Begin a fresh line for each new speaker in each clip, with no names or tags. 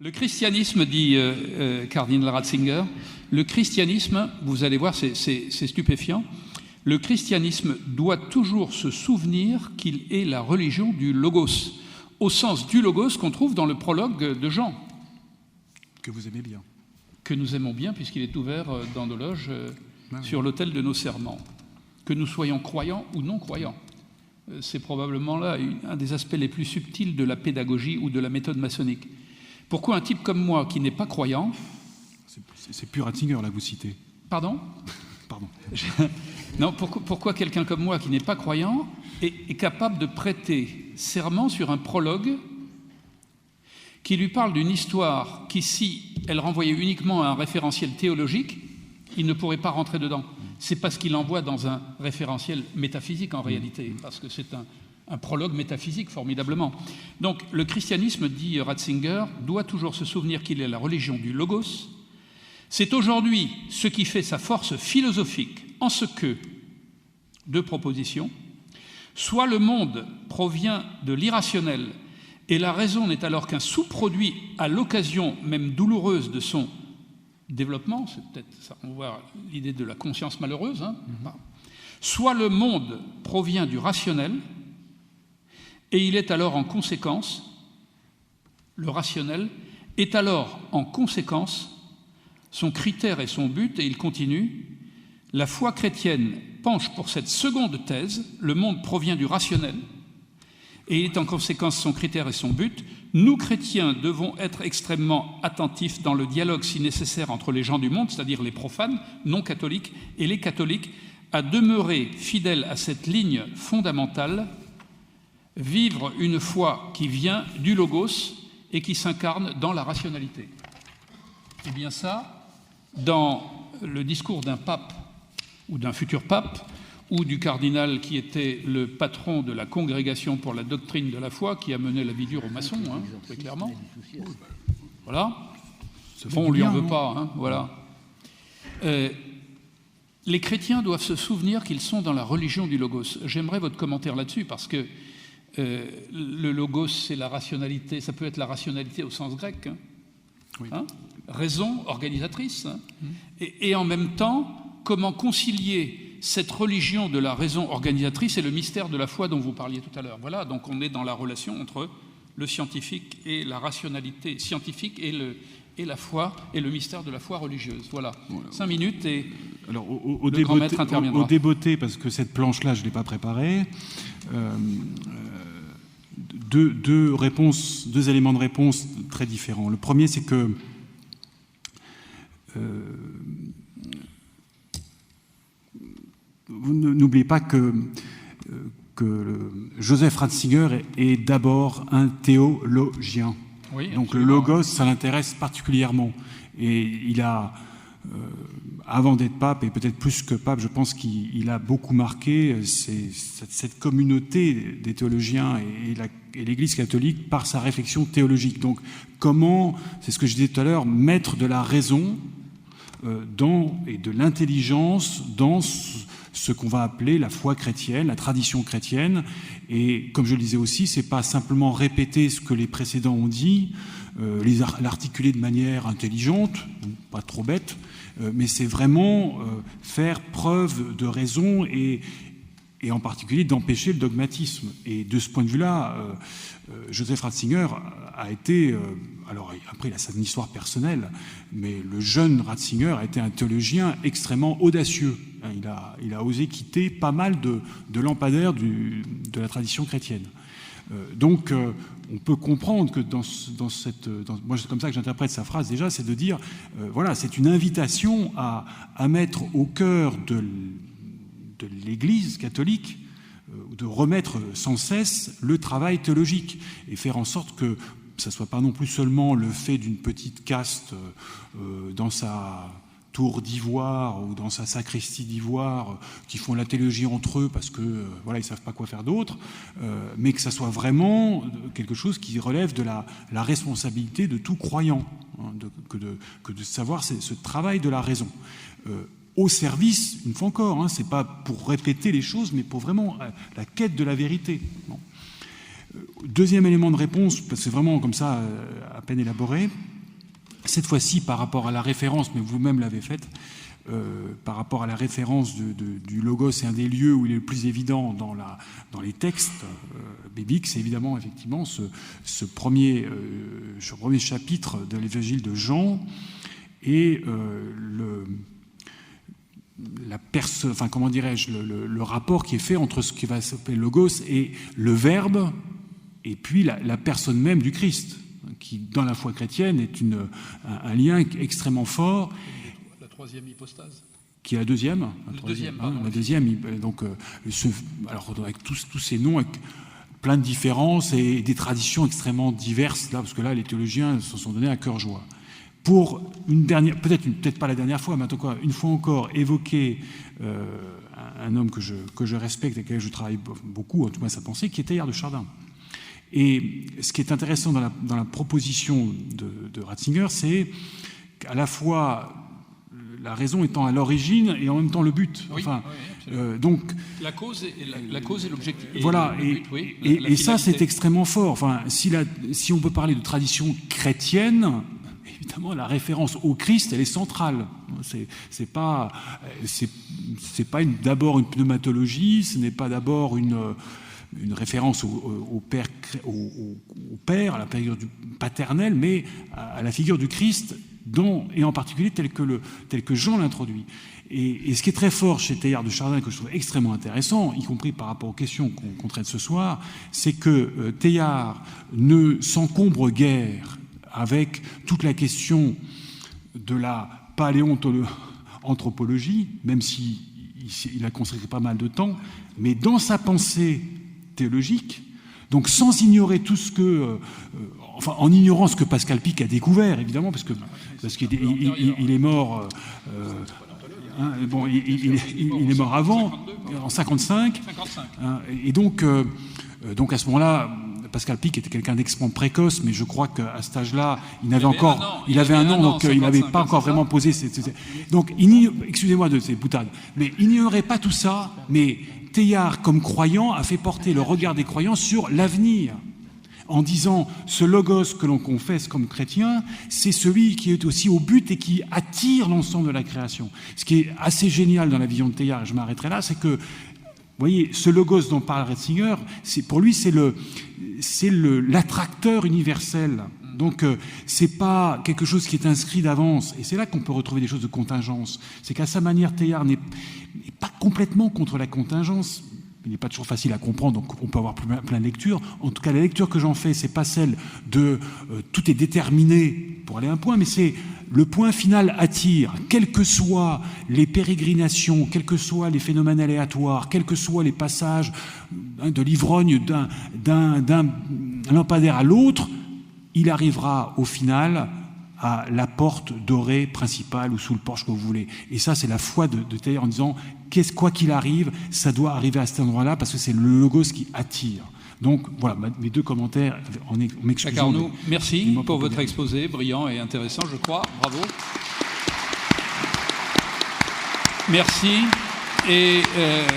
Le christianisme, dit cardinal Ratzinger, le christianisme, vous allez voir, c'est stupéfiant, le christianisme doit toujours se souvenir qu'il est la religion du logos, au sens du logos qu'on trouve dans le prologue de Jean.
Que vous aimez bien.
Que nous aimons bien, puisqu'il est ouvert dans nos loges sur l'autel de nos serments. Que nous soyons croyants ou non croyants. C'est probablement là un des aspects les plus subtils de la pédagogie ou de la méthode maçonnique. Pourquoi un type comme moi, qui n'est pas croyant...
C'est plus Ratzinger, là, que vous citez.
Pardon ?
Pardon.
Non, pourquoi quelqu'un comme moi, qui n'est pas croyant, est capable de prêter serment sur un prologue qui lui parle d'une histoire qui, si elle renvoyait uniquement à un référentiel théologique, il ne pourrait pas rentrer dedans. C'est parce qu'il envoie dans un référentiel métaphysique, en réalité, parce que c'est un prologue métaphysique, formidablement. Donc, le christianisme, dit Ratzinger, doit toujours se souvenir qu'il est la religion du logos. C'est aujourd'hui ce qui fait sa force philosophique, en ce que, deux propositions, soit le monde provient de l'irrationnel, et la raison n'est alors qu'un sous-produit à l'occasion même douloureuse de son développement, c'est peut-être ça, on voit l'idée de la conscience malheureuse, hein. Soit le monde provient du rationnel, et il est alors en conséquence, le rationnel est alors en conséquence son critère et son but, et il continue, la foi chrétienne penche pour cette seconde thèse, le monde provient du rationnel, et il est en conséquence son critère et son but. Nous, chrétiens, devons être extrêmement attentifs dans le dialogue, si nécessaire, entre les gens du monde, c'est-à-dire les profanes, non catholiques, et les catholiques, à demeurer fidèles à cette ligne fondamentale, vivre une foi qui vient du logos et qui s'incarne dans la rationalité. Eh bien ça, dans le discours d'un pape ou d'un futur pape, ou du cardinal qui était le patron de la congrégation pour la doctrine de la foi, qui a mené la vie dure aux maçons, hein, très clairement. Voilà. Bon, on ne lui en veut pas, hein, voilà. Les chrétiens doivent se souvenir qu'ils sont dans la religion du logos. J'aimerais votre commentaire là-dessus, parce que le logos, c'est la rationalité, ça peut être la rationalité au sens grec, hein, oui. Hein, raison organisatrice, hein, et en même temps, comment concilier cette religion de la raison organisatrice et le mystère de la foi dont vous parliez tout à l'heure. Voilà, donc on est dans la relation entre le scientifique et la rationalité scientifique et la foi et le mystère de la foi religieuse. Voilà, 5 minutes et
alors,
le grand maître interviendra.
Au débeauté, parce que cette planche-là, je ne l'ai pas préparée, deux éléments de réponse très différents. Le premier, c'est que vous n'oubliez pas que Joseph Ratzinger est d'abord un théologien. Oui, donc le logos, ça l'intéresse particulièrement. Et il a, avant d'être pape, et peut-être plus que pape, je pense qu'il a beaucoup marqué cette communauté des théologiens et l'Église catholique par sa réflexion théologique. Donc comment, c'est ce que je disais tout à l'heure, mettre de la raison et de l'intelligence dans ce qu'on va appeler la foi chrétienne, la tradition chrétienne. Et comme je le disais aussi, c'est pas simplement répéter ce que les précédents ont dit, l'articuler de manière intelligente, pas trop bête, mais c'est vraiment faire preuve de raison et en particulier d'empêcher le dogmatisme. Et de ce point de vue-là, Joseph Ratzinger a été, alors après il a sa histoire personnelle, mais le jeune Ratzinger a été un théologien extrêmement audacieux. Il a osé quitter pas mal de lampadaires de la tradition chrétienne. Donc on peut comprendre que moi c'est comme ça que j'interprète sa phrase déjà, c'est de dire, voilà, c'est une invitation à mettre au cœur de l'Église catholique, de remettre sans cesse le travail théologique et faire en sorte que ça ne soit pas non plus seulement le fait d'une petite caste dans sa tour d'ivoire ou dans sa sacristie d'ivoire qui font la théologie entre eux parce que voilà, ils savent pas quoi faire d'autre, mais que ça soit vraiment quelque chose qui relève de la responsabilité de tout croyant, hein, que de savoir ce travail de la raison. Au service, une fois encore, hein, c'est pas pour répéter les choses, mais pour vraiment la quête de la vérité. Bon. Deuxième élément de réponse, parce que c'est vraiment comme ça, à peine élaboré, cette fois-ci par rapport à la référence, mais vous-même l'avez faite, par rapport à la référence du logos, c'est un des lieux où il est le plus évident dans les textes bibliques, c'est évidemment effectivement ce premier chapitre de l'évangile de Jean et le rapport qui est fait entre ce qui va s'appeler logos et le verbe et puis la personne même du Christ, qui dans la foi chrétienne est un lien extrêmement fort.
Troisième hypostase.
Qui est la deuxième. La deuxième. Donc, alors avec tous ces noms, avec plein de différences et des traditions extrêmement diverses, là, parce que là, les théologiens se sont donnés à cœur joie. Pour une dernière, peut-être pas la dernière fois, mais en tout cas, une fois encore, évoquer un homme que je respecte et avec lequel je travaille beaucoup, en tout cas sa pensée, qui est Teilhard de Chardin. Et ce qui est intéressant dans la proposition de Ratzinger, c'est qu'à la fois la raison étant à l'origine et en même temps le but. Donc
la cause et l'objectif.
Voilà, et ça c'est extrêmement fort. Enfin, si on peut parler de tradition chrétienne, évidemment la référence au Christ elle est centrale. C'est pas d'abord une pneumatologie, ce n'est pas d'abord une référence au Père, à la figure du paternel, mais à la figure du Christ, et en particulier tel que Jean l'introduit. Et ce qui est très fort chez Teilhard de Chardin, que je trouve extrêmement intéressant, y compris par rapport aux questions qu'on traite ce soir, c'est que Teilhard ne s'encombre guère avec toute la question de la paléanthropologie, même s'il a consacré pas mal de temps, mais dans sa pensée théologique, donc sans ignorer tout ce que... en ignorant ce que Pascal Pic a découvert, évidemment, parce qu'il est mort... il est mort avant, en 55. Et donc à ce moment-là, Pascal Pic était quelqu'un d'extrêmement précoce, mais je crois qu'à cet âge-là, il avait un an, donc il n'avait pas encore vraiment posé... Donc, excusez-moi de ces boutades, mais il n'ignorait pas tout ça, mais Teilhard, comme croyant, a fait porter le regard des croyants sur l'avenir, en disant ce logos que l'on confesse comme chrétien, c'est celui qui est aussi au but et qui attire l'ensemble de la création. Ce qui est assez génial dans la vision de Teilhard, et je m'arrêterai là, c'est que, vous voyez, ce logos dont parle Ratzinger, pour lui, c'est l'attracteur universel. Donc, c'est pas quelque chose qui est inscrit d'avance. Et c'est là qu'on peut retrouver des choses de contingence. C'est qu'à sa manière, Teilhard n'est pas complètement contre la contingence. Il n'est pas toujours facile à comprendre, donc on peut avoir plein de lectures. En tout cas, la lecture que j'en fais, c'est pas celle de tout est déterminé pour aller à un point, mais c'est le point final attire, quelles que soient les pérégrinations, quels que soient les phénomènes aléatoires, quels que soient les passages de l'ivrogne d'un lampadaire à l'autre, il arrivera au final à la porte dorée principale ou sous le porche que vous voulez. Et ça, c'est la foi de Teilhard en disant, quoi qu'il arrive, ça doit arriver à cet endroit-là parce que c'est le logos qui attire. Donc voilà, mes deux commentaires en m'excusant.
Jacques Arnoux, merci pour votre exposé, brillant et intéressant, je crois. Bravo. Merci. Et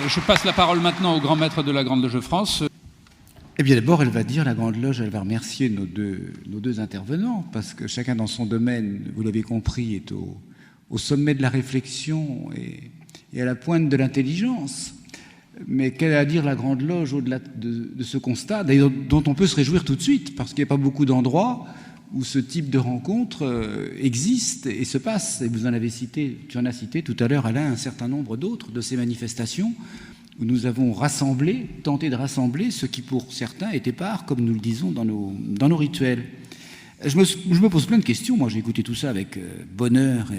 je passe la parole maintenant au grand maître de la Grande Loge de France.
Eh bien d'abord, elle va dire, la Grande Loge, elle va remercier nos deux intervenants, parce que chacun dans son domaine, vous l'avez compris, est au sommet de la réflexion et à la pointe de l'intelligence. Mais quelle a à dire la Grande Loge au-delà de ce constat, d'ailleurs dont on peut se réjouir tout de suite, parce qu'il n'y a pas beaucoup d'endroits où ce type de rencontre existe et se passe. Et tu en as cité tout à l'heure, Alain, un certain nombre d'autres de ces manifestations où nous avons tenté de rassembler ce qui pour certains est épars, comme nous le disons dans nos rituels. Je me pose plein de questions. Moi, j'ai écouté tout ça avec bonheur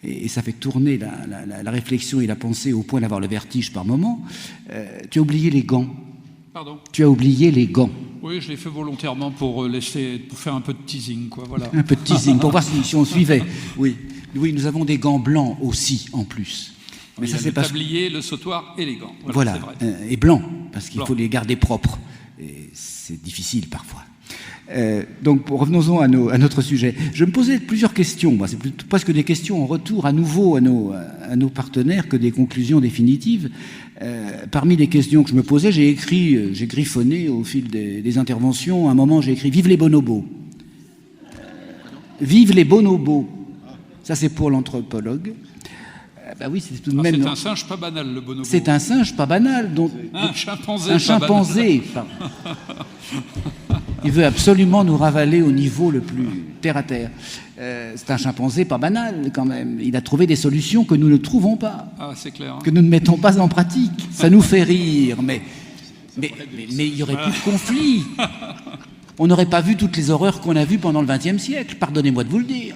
et ça fait tourner la réflexion et la pensée au point d'avoir le vertige par moment. Tu as oublié les gants.
Pardon ?
Tu as oublié les gants.
Oui, je l'ai fait volontairement pour faire un peu de teasing, quoi. Voilà.
Un peu de teasing, pour voir si on suivait. Oui, nous avons des gants blancs aussi, en plus.
Mais ça, c'est le tablier, le sautoir et les gants.
Voilà, et blancs, parce qu'il faut les garder propres. Et c'est difficile parfois. Donc revenons-en à notre sujet. Je me posais plusieurs questions. C'est presque des questions en retour à nouveau à nos partenaires que des conclusions définitives. Parmi les questions que je me posais, j'ai griffonné au fil des interventions. À un moment, j'ai écrit « Vive les bonobos ». Vive les bonobos. Ça, c'est pour l'anthropologue. Ben oui, c'est tout de même.
C'est un singe pas banal, le bonobo.
C'est un singe pas banal.
Un chimpanzé.
Un chimpanzé. Il veut absolument nous ravaler au niveau le plus terre à terre. C'est un chimpanzé pas banal, quand même. Il a trouvé des solutions que nous ne trouvons pas.
Ah, c'est clair. Hein.
Que nous ne mettons pas en pratique. Ça nous fait rire, mais il n'y aurait plus de conflit. On n'aurait pas vu toutes les horreurs qu'on a vues pendant le XXe siècle. Pardonnez-moi de vous le dire.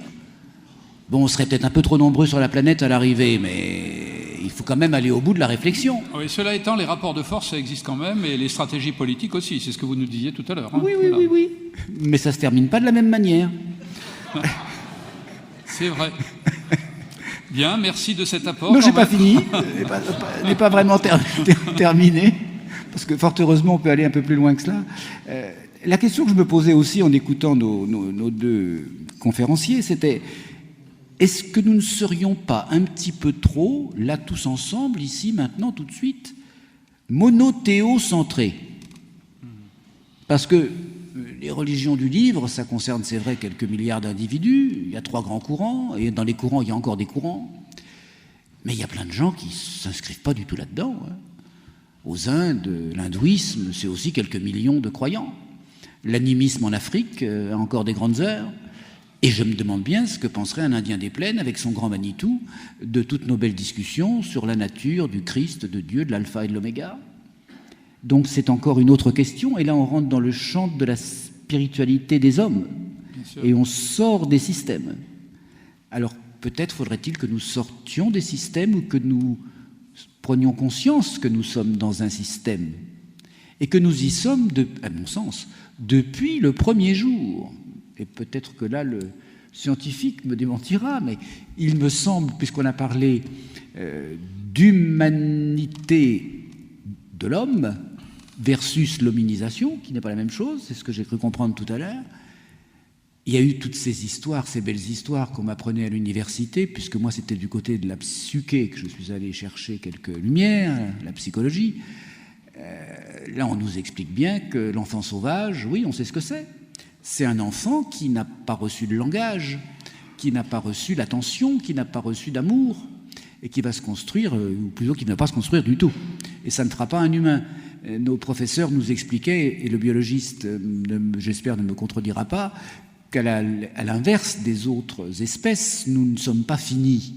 Bon, on serait peut-être un peu trop nombreux sur la planète à l'arrivée, mais il faut quand même aller au bout de la réflexion.
Oui, cela étant, les rapports de force, ça existe quand même, et les stratégies politiques aussi. C'est ce que vous nous disiez tout à l'heure. Hein.
Oui. Mais ça ne se termine pas de la même manière.
C'est vrai. Bien, merci de cet apport.
Non, je n'ai pas fini. N'est pas vraiment terminé, parce que fort heureusement, on peut aller un peu plus loin que cela. La question que je me posais aussi en écoutant nos deux conférenciers, c'était: est-ce que nous ne serions pas un petit peu trop, là tous ensemble, ici, maintenant, tout de suite, monothéocentrés? Parce que les religions du livre, ça concerne, c'est vrai, quelques milliards d'individus, il y a 3 grands courants, et dans les courants, il y a encore des courants, mais il y a plein de gens qui ne s'inscrivent pas du tout là-dedans. Hein. Aux Indes, l'hindouisme, c'est aussi quelques millions de croyants. L'animisme en Afrique a encore des grandes heures. Et je me demande bien ce que penserait un Indien des plaines, avec son grand Manitou, de toutes nos belles discussions sur la nature du Christ, de Dieu, de l'alpha et de l'oméga. Donc c'est encore une autre question, et là on rentre dans le champ de la spiritualité des hommes, et on sort des systèmes. Alors peut-être faudrait-il que nous sortions des systèmes, ou que nous prenions conscience que nous sommes dans un système, et que nous y sommes, à mon sens, depuis le premier jour. Et peut-être que là, le scientifique me démentira, mais il me semble, puisqu'on a parlé d'humanité de l'homme versus l'hominisation, qui n'est pas la même chose, c'est ce que j'ai cru comprendre tout à l'heure, il y a eu toutes ces histoires, ces belles histoires qu'on m'apprenait à l'université, puisque moi c'était du côté de la psyché que je suis allé chercher quelques lumières, la psychologie. Là, on nous explique bien que l'enfant sauvage, oui, on sait ce que c'est. C'est un enfant qui n'a pas reçu de langage, qui n'a pas reçu l'attention, qui n'a pas reçu d'amour, et qui va se construire, ou plutôt qui ne va pas se construire du tout. Et ça ne fera pas un humain. Nos professeurs nous expliquaient, et le biologiste, j'espère, ne me contredira pas, qu'à l'inverse des autres espèces, nous ne sommes pas finis.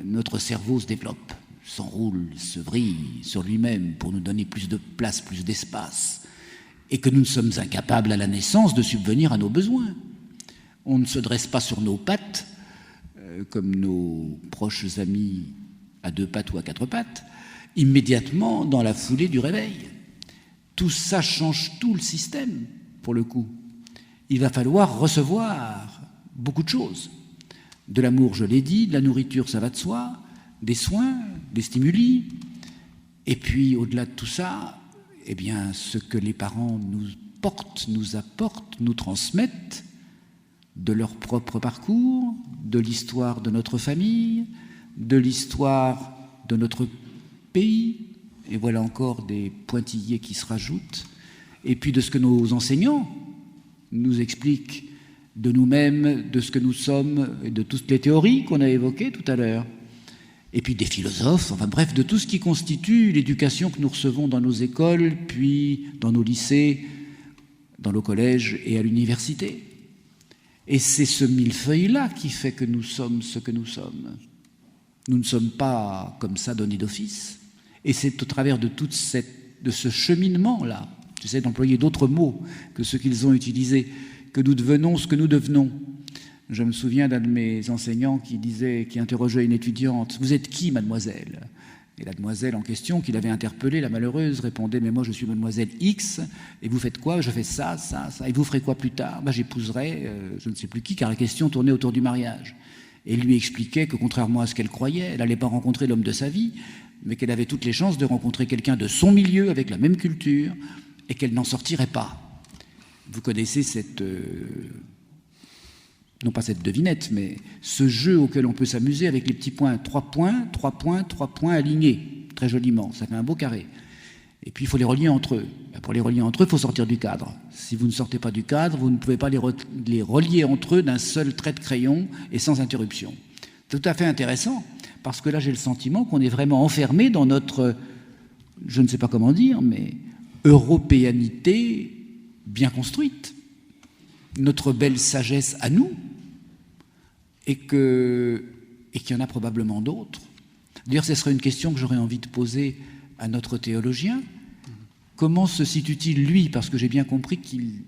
Notre cerveau se développe, s'enroule, se vrille sur lui-même pour nous donner plus de place, plus d'espace. Et que nous ne sommes incapables à la naissance de subvenir à nos besoins. On ne se dresse pas sur nos pattes, comme nos proches amis à 2 pattes ou à 4 pattes, immédiatement dans la foulée du réveil. Tout ça change tout le système, pour le coup. Il va falloir recevoir beaucoup de choses. De l'amour, je l'ai dit, de la nourriture, ça va de soi, des soins, des stimuli, et puis au-delà de tout ça, eh bien, ce que les parents nous portent, nous apportent, nous transmettent de leur propre parcours, de l'histoire de notre famille, de l'histoire de notre pays, et voilà encore des pointillés qui se rajoutent, et puis de ce que nos enseignants nous expliquent de nous-mêmes, de ce que nous sommes, et de toutes les théories qu'on a évoquées tout à l'heure. Et puis des philosophes, enfin bref, de tout ce qui constitue l'éducation que nous recevons dans nos écoles, puis dans nos lycées, dans nos collèges et à l'université. Et c'est ce millefeuille-là qui fait que nous sommes ce que nous sommes. Nous ne sommes pas comme ça donnés d'office. Et c'est au travers de ce cheminement-là, j'essaie d'employer d'autres mots que ceux qu'ils ont utilisés, que nous devenons ce que nous devenons. Je me souviens d'un de mes enseignants qui interrogeait une étudiante « Vous êtes qui, mademoiselle ?» Et la demoiselle en question, qui l'avait interpellée, la malheureuse, répondait « Mais moi, je suis mademoiselle X, et vous faites quoi ? Je fais ça, ça, ça. Et vous ferez quoi plus tard ? J'épouserai je ne sais plus qui, car la question tournait autour du mariage. » Et il lui expliquait que, contrairement à ce qu'elle croyait, elle n'allait pas rencontrer l'homme de sa vie, mais qu'elle avait toutes les chances de rencontrer quelqu'un de son milieu, avec la même culture, et qu'elle n'en sortirait pas. Vous connaissez cette... non pas cette devinette, mais ce jeu auquel on peut s'amuser avec les petits points, 3 points, 3 points, 3 points alignés, très joliment, ça fait un beau carré. Et puis il faut les relier entre eux. Pour les relier entre eux, il faut sortir du cadre. Si vous ne sortez pas du cadre, vous ne pouvez pas les relier entre eux d'un seul trait de crayon et sans interruption. C'est tout à fait intéressant, parce que là j'ai le sentiment qu'on est vraiment enfermé dans notre, je ne sais pas comment dire, mais européanité bien construite, notre belle sagesse à nous, et qu'il y en a probablement d'autres. D'ailleurs, ce serait une question que j'aurais envie de poser à notre théologien. Comment se situe-t-il, lui, parce que j'ai bien compris qu'il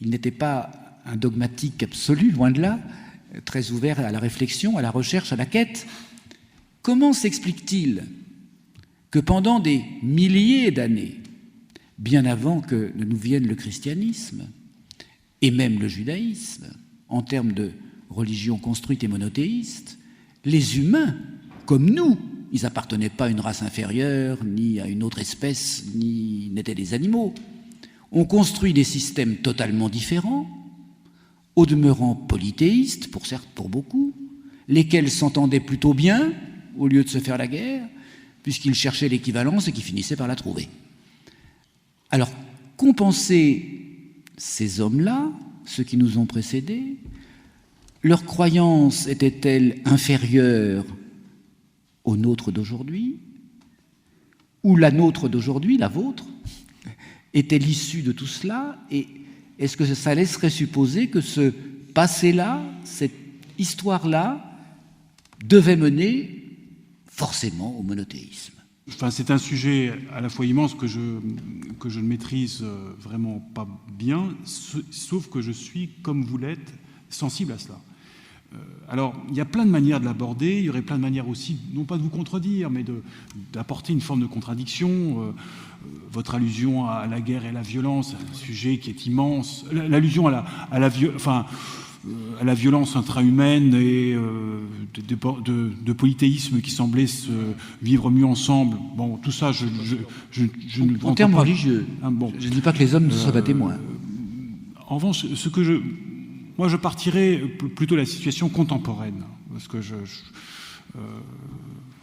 n'était pas un dogmatique absolu, loin de là, très ouvert à la réflexion, à la recherche, à la quête. Comment s'explique-t-il que pendant des milliers d'années, bien avant que ne nous vienne le christianisme, et même le judaïsme, en termes de religion construite et monothéiste, les humains, comme nous, ils n'appartenaient pas à une race inférieure, ni à une autre espèce, ni n'étaient des animaux, ont construit des systèmes totalement différents, au demeurant polythéistes, pour beaucoup, lesquels s'entendaient plutôt bien, au lieu de se faire la guerre, puisqu'ils cherchaient l'équivalence et qui finissaient par la trouver. Alors, compenser ces hommes-là, ceux qui nous ont précédés, leur croyance était-elle inférieure aux nôtres d'aujourd'hui, ou la nôtre d'aujourd'hui, la vôtre, était l'issue de tout cela, et est-ce que ça laisserait supposer que ce passé-là, cette histoire-là, devait mener forcément au monothéisme?
Enfin, c'est un sujet à la fois immense que je ne maîtrise vraiment pas bien, sauf que je suis, comme vous l'êtes, sensible à cela. Alors, il y a plein de manières de l'aborder, il y aurait plein de manières aussi, non pas de vous contredire, mais d'apporter une forme de contradiction. Votre allusion à la guerre et à la violence, un sujet qui est immense, l'allusion à la violence intra-humaine et de polythéisme qui semblait se vivre mieux ensemble. Bon, tout ça, je ne...
En termes religieux, je ne dis pas que les hommes ne soient pas témoins.
En revanche, moi, je partirais plutôt de la situation contemporaine, parce que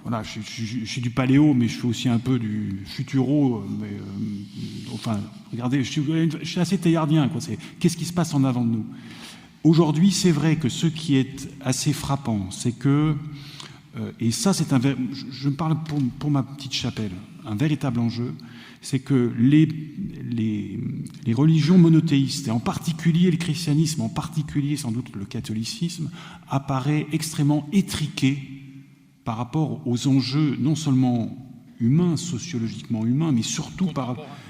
voilà, je suis du paléo, mais je fais aussi un peu du futuro. Mais, enfin, regardez, je suis assez théardien, quoi. Qu'est-ce qui se passe en avant de nous? Aujourd'hui, c'est vrai que ce qui est assez frappant, c'est que, et ça, je me parle pour ma petite chapelle, un véritable enjeu, c'est que les religions monothéistes, et en particulier le christianisme, en particulier sans doute le catholicisme, apparaît extrêmement étriqué par rapport aux enjeux non seulement humains, sociologiquement humains, mais surtout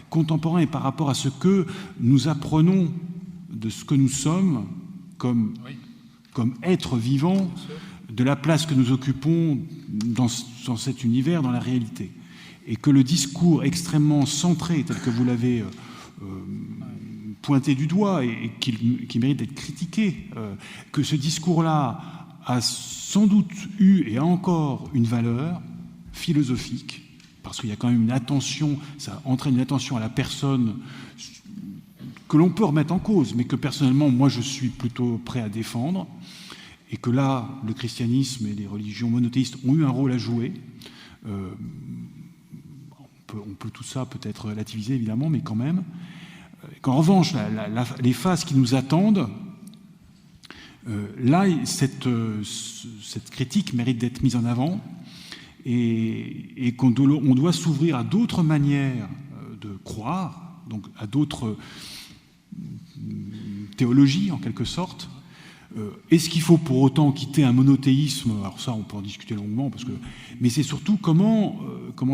contemporains et par rapport à ce que nous apprenons de ce que nous sommes comme êtres vivants, de la place que nous occupons dans cet univers, dans la réalité. Et que le discours extrêmement centré, tel que vous l'avez pointé du doigt et qui mérite d'être critiqué, que ce discours-là a sans doute eu et a encore une valeur philosophique, parce qu'il y a quand même une attention, ça entraîne une attention à la personne que l'on peut remettre en cause, mais que personnellement, moi, je suis plutôt prêt à défendre, et que là, le christianisme et les religions monothéistes ont eu un rôle à jouer. On peut tout ça peut-être relativiser, évidemment, mais quand même. Qu'en revanche, les phases qui nous attendent, là, cette critique mérite d'être mise en avant et qu'on doit s'ouvrir à d'autres manières de croire, donc à d'autres théologies, en quelque sorte. Est-ce qu'il faut pour autant quitter un monothéisme? Alors ça, on peut en discuter longuement, mais c'est surtout comment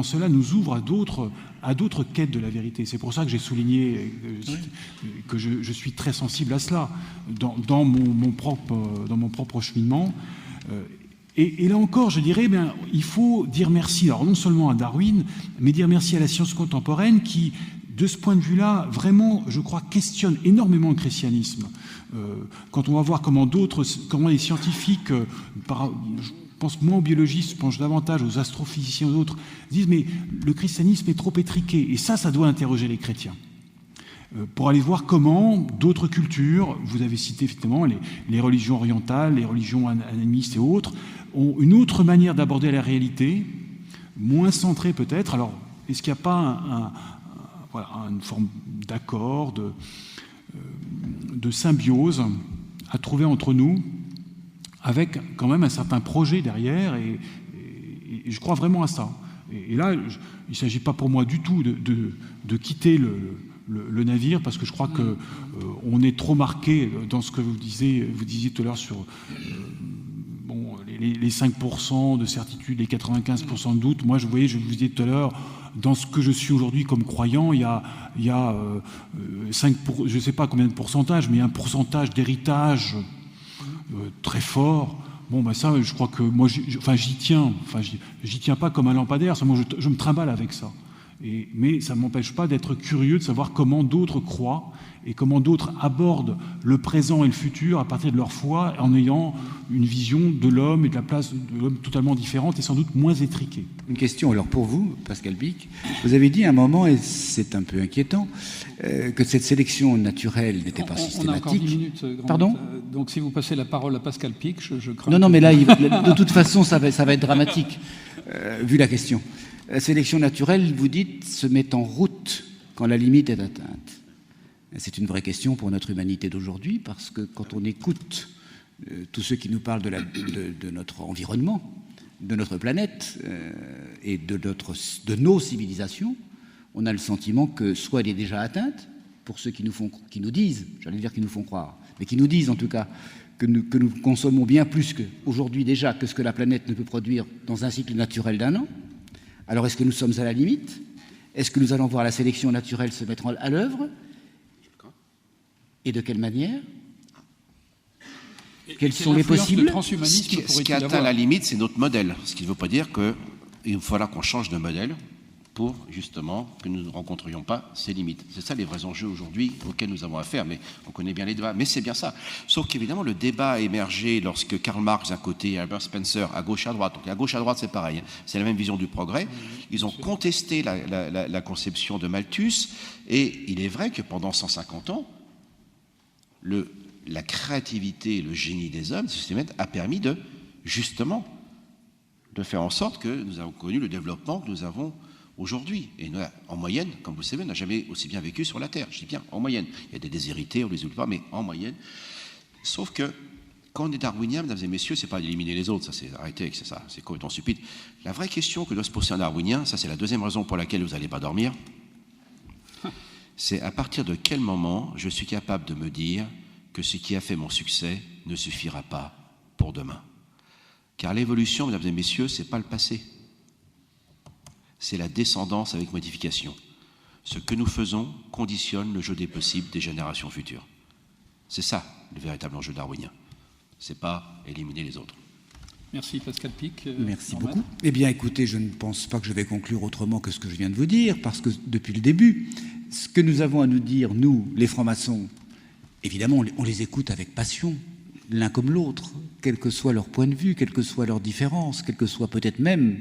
cela nous ouvre à d'autres quêtes de la vérité. C'est pour ça que j'ai souligné que je suis très sensible à cela dans mon propre cheminement. Et là encore, je dirais, il faut dire merci, alors non seulement à Darwin, mais dire merci à la science contemporaine qui, de ce point de vue-là, vraiment, je crois, questionne énormément le christianisme. Quand on va voir comment les scientifiques, je pense moins aux biologistes, je pense davantage aux astrophysiciens, aux autres, disent mais le christianisme est trop étriqué. Et ça doit interroger les chrétiens. Pour aller voir comment d'autres cultures, vous avez cité effectivement les religions orientales, les religions animistes et autres, ont une autre manière d'aborder la réalité, moins centrée peut-être. Alors, est-ce qu'il n'y a pas une forme d'accord, de symbiose à trouver entre nous, avec quand même un certain projet derrière, et je crois vraiment à ça. Et là, il ne s'agit pas pour moi du tout de quitter le navire, parce que je crois qu'on est trop marqué dans ce que vous disiez tout à l'heure sur les 5% de certitude, les 95% de doute. Moi, je vous disais tout à l'heure, dans ce que je suis aujourd'hui comme croyant, il y a 5 je ne sais pas combien de pourcentage, mais il y a un pourcentage d'héritage très fort. Bon, ben ça, je crois que moi, j'y tiens. Enfin, j'y tiens pas comme un lampadaire. Ça, moi, je me trimballe avec ça. Mais ça ne m'empêche pas d'être curieux de savoir comment d'autres croient et comment d'autres abordent le présent et le futur à partir de leur foi, en ayant une vision de l'homme et de la place de l'homme totalement différente et sans doute moins étriquée.
Une question alors pour vous, Pascal Pic. Vous avez dit à un moment, et c'est un peu inquiétant, que cette sélection naturelle n'était pas systématique.
On a encore 10 minutes.
Pardon ?
Donc si vous passez la parole à Pascal Pic, je crains...
Non, mais là, de toute façon, ça va être dramatique, vu la question. La sélection naturelle, vous dites, se met en route quand la limite est atteinte. C'est une vraie question pour notre humanité d'aujourd'hui, parce que quand on écoute tous ceux qui nous parlent de notre environnement, de notre planète et de nos civilisations, on a le sentiment que soit elle est déjà atteinte, pour ceux qui nous disent, j'allais dire qui nous font croire, mais qui nous disent en tout cas que nous consommons bien plus qu'aujourd'hui déjà que ce que la planète ne peut produire dans un cycle naturel d'1 an. Alors est-ce que nous sommes à la limite ? Est-ce que nous allons voir la sélection naturelle se mettre à l'œuvre ? Et de quelle manière ? Quels sont les possibles ?
Ce qui atteint la limite, c'est notre modèle. Ce qui ne veut pas dire qu'il faudra qu'on change de modèle pour justement que nous ne rencontrions pas ces limites. C'est ça les vrais enjeux aujourd'hui auxquels nous avons affaire, mais on connaît bien les débats. Mais c'est bien ça. Sauf qu'évidemment, le débat a émergé lorsque Karl Marx d'un côté et Albert Spencer à gauche à droite. Donc à gauche à droite, c'est pareil. C'est la même vision du progrès. Ils ont contesté la conception de Malthus. Et il est vrai que pendant 150 ans, la créativité et le génie des hommes, ce système a permis de faire en sorte que nous avons connu le développement que nous avons aujourd'hui. Et nous, en moyenne, comme vous le savez, on n'a jamais aussi bien vécu sur la Terre. Je dis bien en moyenne. Il y a des déshérités, on ne les oublie pas, mais en moyenne. Sauf que quand on est darwinien, mesdames et messieurs, c'est pas d'éliminer les autres, ça c'est arrêté avec ça, c'est complètement stupide. La vraie question que doit se poser un darwinien, ça c'est la deuxième raison pour laquelle vous n'allez pas dormir, c'est à partir de quel moment je suis capable de me dire que ce qui a fait mon succès ne suffira pas pour demain. Car l'évolution, mesdames et messieurs, c'est pas le passé. C'est la descendance avec modification. Ce que nous faisons conditionne le jeu des possibles des générations futures. C'est ça le véritable enjeu darwinien. C'est pas éliminer les autres.
Merci Pascal Pic.
Merci beaucoup. Eh bien écoutez, je ne pense pas que je vais conclure autrement que ce que je viens de vous dire, parce que depuis le début, ce que nous avons à nous dire, nous, les francs-maçons, évidemment, on les écoute avec passion, l'un comme l'autre, quel que soit leur point de vue, quelles que soient leurs différences, quelles que soient peut-être même,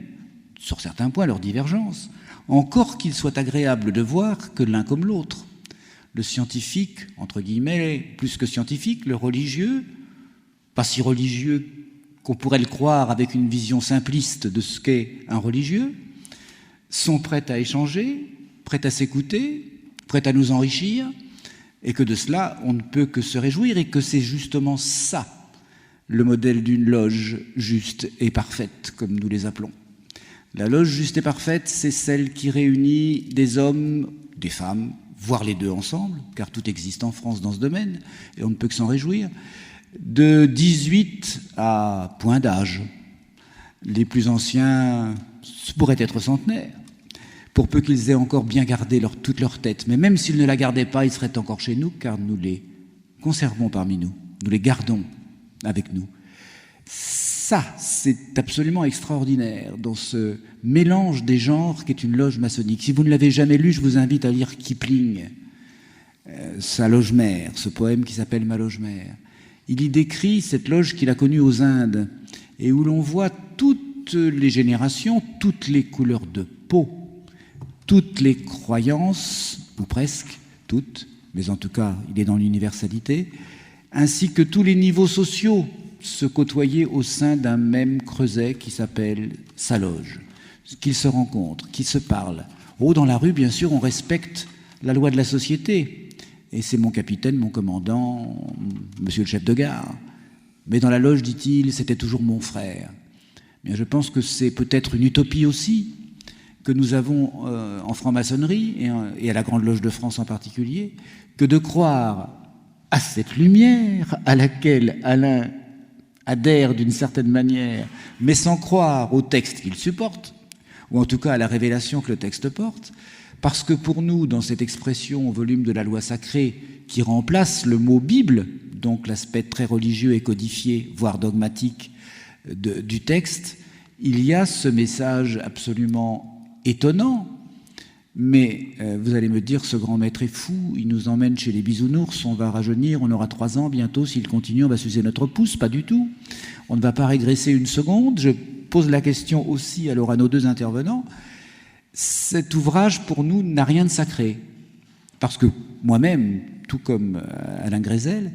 sur certains points, leurs divergences. Encore qu'il soit agréable de voir que l'un comme l'autre, le scientifique, entre guillemets, plus que scientifique, le religieux, pas si religieux qu'on pourrait le croire avec une vision simpliste de ce qu'est un religieux, sont prêts à échanger, prêts à s'écouter, prêts à nous enrichir, et que de cela, on ne peut que se réjouir, et que c'est justement ça, le modèle d'une loge juste et parfaite, comme nous les appelons. La loge juste et parfaite, c'est celle qui réunit des hommes, des femmes, voire les deux ensemble, car tout existe en France dans ce domaine, et on ne peut que s'en réjouir, de 18 à point d'âge. Les plus anciens pourraient être centenaires, pour peu qu'ils aient encore bien gardé toute leur tête. Mais même s'ils ne la gardaient pas, ils seraient encore chez nous, car nous les conservons parmi nous, nous les gardons avec nous. Ça, c'est absolument extraordinaire dans ce mélange des genres qu'est une loge maçonnique. Si vous ne l'avez jamais lu, je vous invite à lire Kipling, sa loge mère, ce poème qui s'appelle « Ma loge mère ». Il y décrit cette loge qu'il a connue aux Indes et où l'on voit toutes les générations, toutes les couleurs de peau, toutes les croyances, ou presque toutes, mais en tout cas, il est dans l'universalité, ainsi que tous les niveaux sociaux se côtoyer au sein d'un même creuset qui s'appelle sa loge, qu'ils se rencontrent, qu'ils se parlent. Oh, dans la rue, bien sûr, on respecte la loi de la société. Et c'est mon capitaine, mon commandant, monsieur le chef de gare. Mais dans la loge, dit-il, c'était toujours mon frère. Bien, je pense que c'est peut-être une utopie aussi que nous avons en franc-maçonnerie et à la Grande Loge de France en particulier, que de croire à cette lumière à laquelle Alain adhère d'une certaine manière, mais sans croire au texte qu'il supporte, ou en tout cas à la révélation que le texte porte, parce que pour nous, dans cette expression au volume de la loi sacrée qui remplace le mot Bible, donc l'aspect très religieux et codifié, voire dogmatique du texte, il y a ce message absolument étonnant, mais vous allez me dire, ce grand maître est fou, il nous emmène chez les bisounours, on va rajeunir, on aura 3 ans bientôt, s'il continue, on va sucer notre pouce, pas du tout. On ne va pas régresser une seconde. Je pose la question aussi alors à nos 2 intervenants. Cet ouvrage, pour nous, n'a rien de sacré. Parce que moi-même, tout comme Alain Grézel,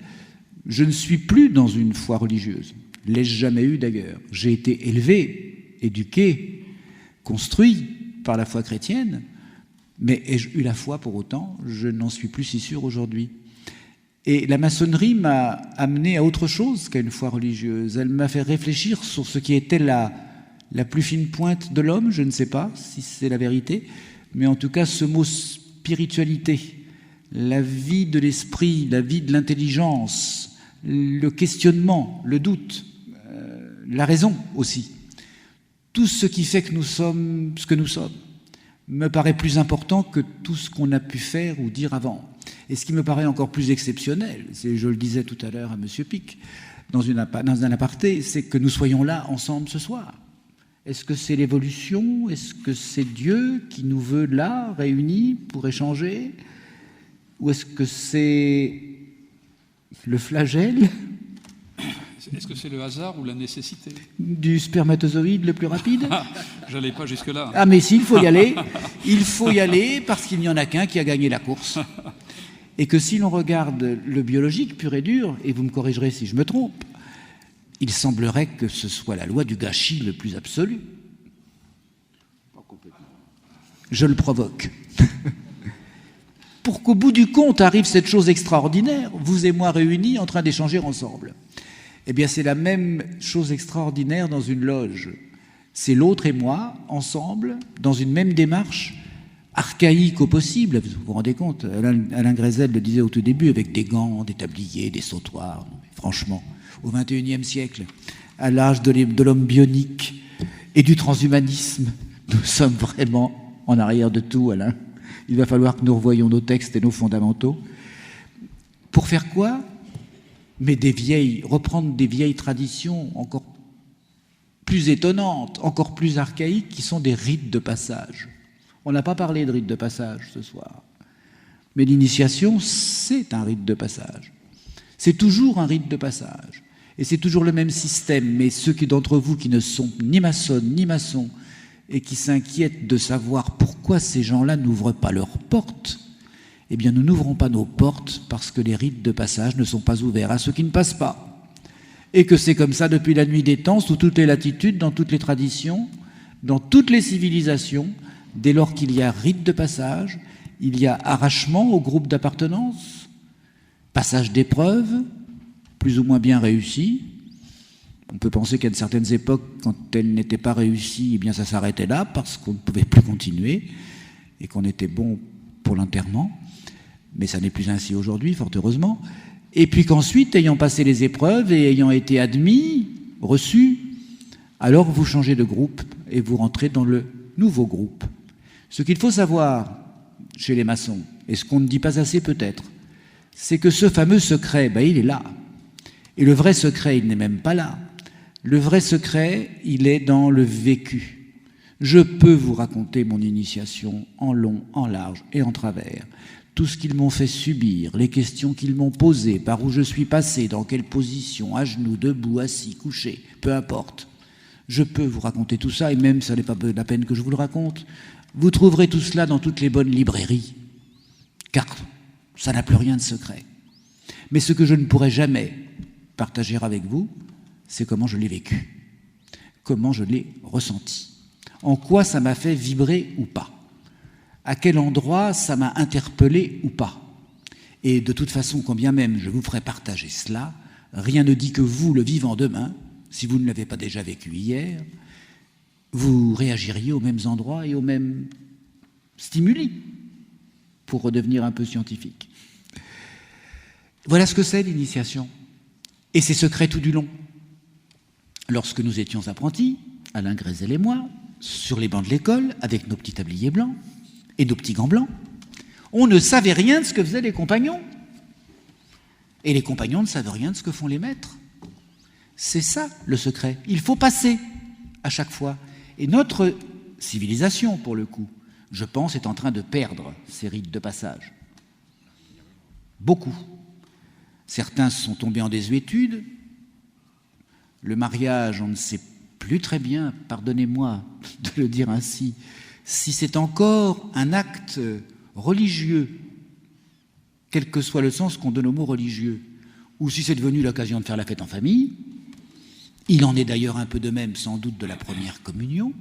je ne suis plus dans une foi religieuse. L'ai-je jamais eu d'ailleurs. J'ai été élevé, éduqué, construit par la foi chrétienne, mais ai-je eu la foi pour autant? Je n'en suis plus si sûr aujourd'hui. Et la maçonnerie m'a amené à autre chose qu'à une foi religieuse. Elle m'a fait réfléchir sur ce qui était la plus fine pointe de l'homme, je ne sais pas si c'est la vérité, mais en tout cas ce mot spiritualité, la vie de l'esprit, la vie de l'intelligence, le questionnement, le doute, la raison aussi. Tout ce qui fait que nous sommes ce que nous sommes me paraît plus important que tout ce qu'on a pu faire ou dire avant. Et ce qui me paraît encore plus exceptionnel, c'est, je le disais tout à l'heure à M. Pic, dans un aparté, c'est que nous soyons là ensemble ce soir. Est-ce que c'est l'évolution? Est-ce que c'est Dieu qui nous veut là, réunis, pour échanger? Ou est-ce que c'est le flagelle?
Est-ce que c'est le hasard ou la nécessité?
Du spermatozoïde le plus rapide?
J'allais pas jusque-là.
Ah mais si, il faut y aller. Il faut y aller parce qu'il n'y en a qu'un qui a gagné la course. Et que si l'on regarde le biologique pur et dur, et vous me corrigerez si je me trompe, il semblerait que ce soit la loi du gâchis le plus absolu. Je le provoque. Pour qu'au bout du compte arrive cette chose extraordinaire, vous et moi réunis en train d'échanger ensemble. Eh bien, c'est la même chose extraordinaire dans une loge. C'est l'autre et moi, ensemble, dans une même démarche, archaïque au possible. Vous vous rendez compte, Alain Grézel le disait au tout début, avec des gants, des tabliers, des sautoirs. Franchement, au XXIe siècle, à l'âge de l'homme bionique et du transhumanisme, nous sommes vraiment en arrière de tout, Alain. Il va falloir que nous revoyions nos textes et nos fondamentaux. Pour faire quoi? Mais reprendre des vieilles traditions encore plus étonnantes, encore plus archaïques, qui sont des rites de passage. On n'a pas parlé de rites de passage ce soir. Mais l'initiation, c'est un rite de passage. C'est toujours un rite de passage. Et c'est toujours le même système. Mais ceux d'entre vous qui ne sont ni maçonnes, ni maçons, et qui s'inquiètent de savoir pourquoi ces gens-là n'ouvrent pas leurs portes, eh bien, nous n'ouvrons pas nos portes parce que les rites de passage ne sont pas ouverts à ceux qui ne passent pas. Et que c'est comme ça depuis la nuit des temps, sous toutes les latitudes, dans toutes les traditions, dans toutes les civilisations. Dès lors qu'il y a rite de passage, il y a arrachement au groupe d'appartenance, passage d'épreuves, plus ou moins bien réussi. On peut penser qu'à certaines époques, quand elles n'étaient pas réussies, eh bien ça s'arrêtait là parce qu'on ne pouvait plus continuer et qu'on était bon pour l'enterrement. Mais ça n'est plus ainsi aujourd'hui, fort heureusement. Et puis qu'ensuite, ayant passé les épreuves et ayant été admis, reçus, alors vous changez de groupe et vous rentrez dans le nouveau groupe. Ce qu'il faut savoir chez les maçons, et ce qu'on ne dit pas assez peut-être, c'est que ce fameux secret, il est là. Et le vrai secret, il n'est même pas là. Le vrai secret, il est dans le vécu. Je peux vous raconter mon initiation en long, en large et en travers. Tout ce qu'ils m'ont fait subir, les questions qu'ils m'ont posées, par où je suis passé, dans quelle position, à genoux, debout, assis, couché, peu importe. Je peux vous raconter tout ça, et même ça n'est pas la peine que je vous le raconte. Vous trouverez tout cela dans toutes les bonnes librairies, car ça n'a plus rien de secret. Mais ce que je ne pourrai jamais partager avec vous, c'est comment je l'ai vécu, comment je l'ai ressenti, en quoi ça m'a fait vibrer ou pas. à quel endroit ça m'a interpellé ou pas. Et de toute façon, quand bien même je vous ferai partager cela, rien ne dit que vous, le vivant demain, si vous ne l'avez pas déjà vécu hier, vous réagiriez aux mêmes endroits et aux mêmes stimuli, pour redevenir un peu scientifique. Voilà ce que c'est l'initiation. Et c'est secret tout du long. Lorsque nous étions apprentis, Alain Grézel et moi, sur les bancs de l'école, avec nos petits tabliers blancs et nos petits gants blancs, on ne savait rien de ce que faisaient les compagnons. Et les compagnons ne savaient rien de ce que font les maîtres. C'est ça le secret. Il faut passer à chaque fois. Et notre civilisation, pour le coup, je pense, est en train de perdre ces rites de passage. Beaucoup. Certains sont tombés en désuétude. Le mariage, on ne sait plus très bien, pardonnez-moi de le dire ainsi, si c'est encore un acte religieux, quel que soit le sens qu'on donne au mot religieux, ou si c'est devenu l'occasion de faire la fête en famille. Il en est d'ailleurs un peu de même, sans doute, de la première communion.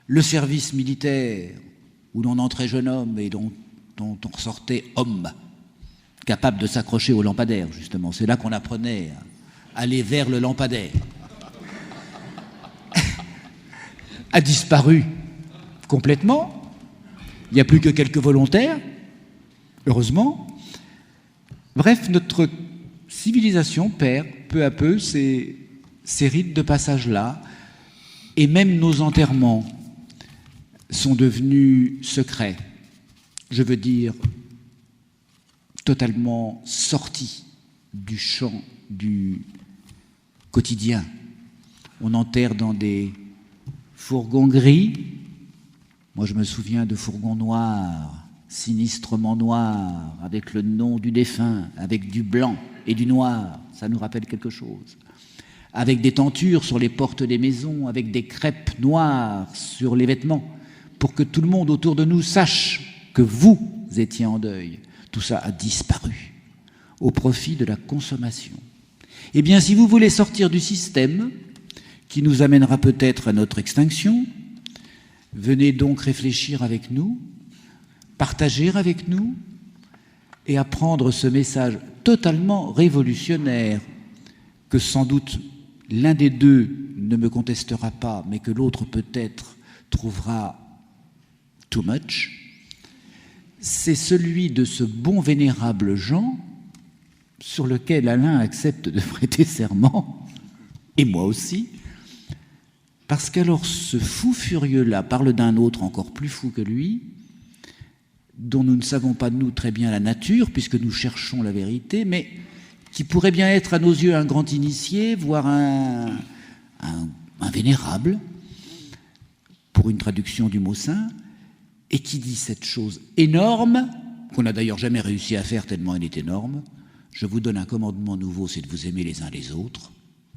Le service militaire, où l'on entrait jeune homme et dont on ressortait homme, capable de s'accrocher au lampadaire, justement. C'est là qu'on apprenait à aller vers le lampadaire. A disparu complètement. Il n'y a plus que quelques volontaires, heureusement. Bref, notre civilisation perd peu à peu ces rites de passage-là, et même nos enterrements sont devenus secrets. Je veux dire, totalement sortis du champ du quotidien. On enterre dans des fourgons gris. Moi, je me souviens de fourgons noirs, sinistrement noirs, avec le nom du défunt, avec du blanc et du noir. Ça nous rappelle quelque chose. Avec des tentures sur les portes des maisons, avec des crêpes noires sur les vêtements, pour que tout le monde autour de nous sache que vous étiez en deuil. Tout ça a disparu au profit de la consommation. Eh bien, si vous voulez sortir du système qui nous amènera peut-être à notre extinction, venez donc réfléchir avec nous, partager avec nous et apprendre ce message totalement révolutionnaire que sans doute l'un des deux ne me contestera pas, mais que l'autre peut-être trouvera too much. C'est celui de ce bon vénérable Jean sur lequel Alain accepte de prêter serment, et moi aussi, parce qu'alors ce fou furieux-là parle d'un autre encore plus fou que lui, dont nous ne savons pas, nous, très bien la nature, puisque nous cherchons la vérité, mais qui pourrait bien être à nos yeux un grand initié, voire un vénérable, pour une traduction du mot saint, et qui dit cette chose énorme, qu'on n'a d'ailleurs jamais réussi à faire tellement elle est énorme: je vous donne un commandement nouveau, c'est de vous aimer les uns les autres.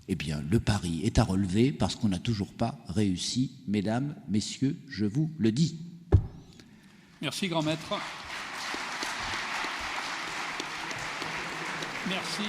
Eh bien, le pari est à relever parce qu'on n'a toujours pas réussi, mesdames, messieurs, je vous le dis.
Merci, grand maître. Merci.